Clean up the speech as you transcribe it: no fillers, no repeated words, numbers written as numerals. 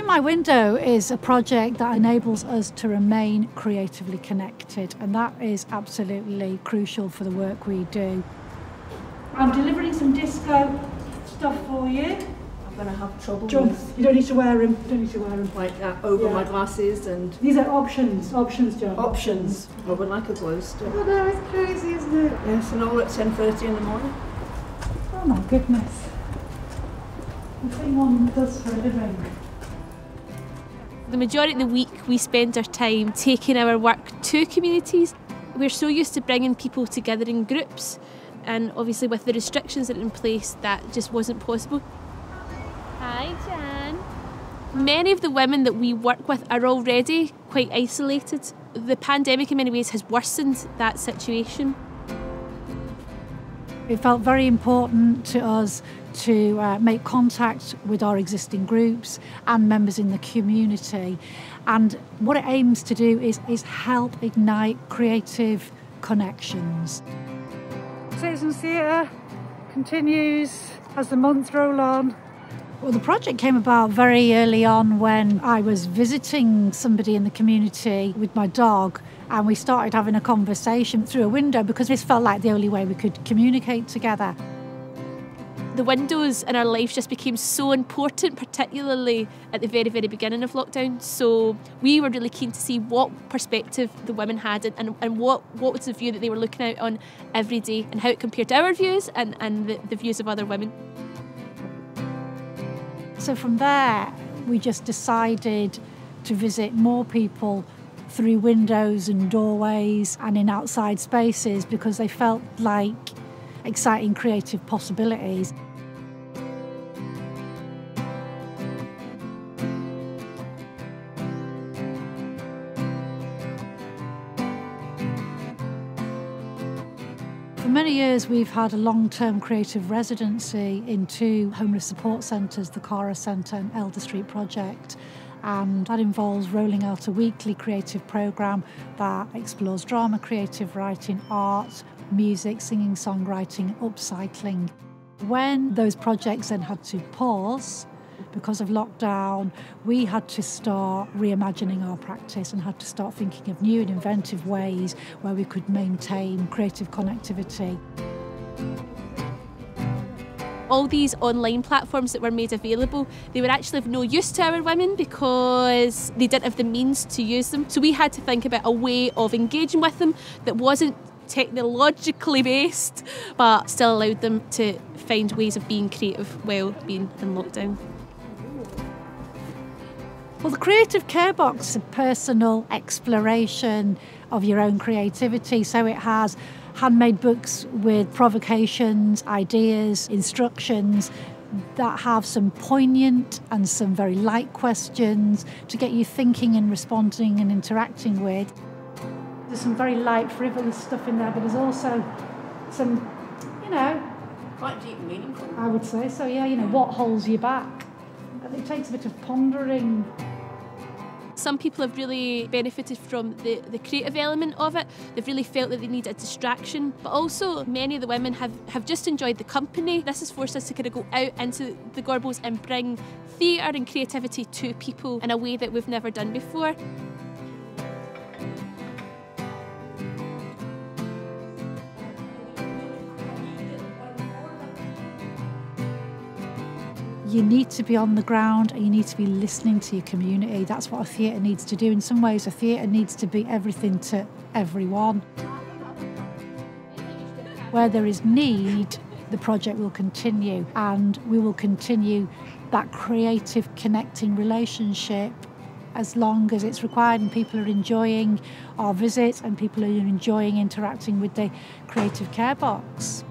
Through My Window is a project that enables us to remain creatively connected, and that is absolutely crucial for the work we do. I'm delivering some disco stuff for you. I'm going to have trouble Jump. with You don't need to wear them. Don't need to wear them. like that over my glasses and... These are options. Options, John. Options. I would like a glow stick. Oh no, it's crazy, isn't it? Yes, and all at 10:30 in the morning. Oh my goodness. The thing one does for a living. The majority of the week we spend our time taking our work to communities. We're so used to bringing people together in groups, and obviously with the restrictions that are in place that just wasn't possible. Hi Jan. Many of the women that we work with are already quite isolated. The pandemic in many ways has worsened that situation. It felt very important to us to make contact with our existing groups and members in the community. And what it aims to do is help ignite creative connections. Citizens Theatre continues as the months roll on. Well, the project came about very early on when I was visiting somebody in the community with my dog, and we started having a conversation through a window because this felt like the only way we could communicate together. The windows in our lives just became so important, particularly at the very, very beginning of lockdown. So we were really keen to see what perspective the women had and what was the view that they were looking out on every day and how it compared to our views and the views of other women. So from there, we just decided to visit more people through windows and doorways and in outside spaces because they felt like exciting creative possibilities. For many years we've had a long-term creative residency in two homeless support centres, the Cara Centre and Elder Street Project, and that involves rolling out a weekly creative programme that explores drama, creative writing, art, music, singing, songwriting, upcycling. When those projects then had to pause because of lockdown, we had to start reimagining our practice and had to start thinking of new and inventive ways where we could maintain creative connectivity. All these online platforms that were made available, they were actually of no use to our women because they didn't have the means to use them. So we had to think about a way of engaging with them that wasn't technologically based, but still allowed them to find ways of being creative while being in lockdown. Well, the Creative Care Box is a personal exploration of your own creativity. So it has handmade books with provocations, ideas, instructions that have some poignant and some very light questions to get you thinking and responding and interacting with. There's some very light, frivolous stuff in there, but there's also some, Quite deep and meaningful. I would say so, yeah, what holds you back. And it takes a bit of pondering. Some people have really benefited from the creative element of it. They've really felt that they need a distraction. But also, many of the women have just enjoyed the company. This has forced us to kind of go out into the Gorbals and bring theatre and creativity to people in a way that we've never done before. You need to be on the ground and you need to be listening to your community. That's what a theatre needs to do. In some ways, a theatre needs to be everything to everyone. Where there is need, the project will continue, and we will continue that creative connecting relationship as long as it's required and people are enjoying our visits and people are enjoying interacting with the Creative Care Box.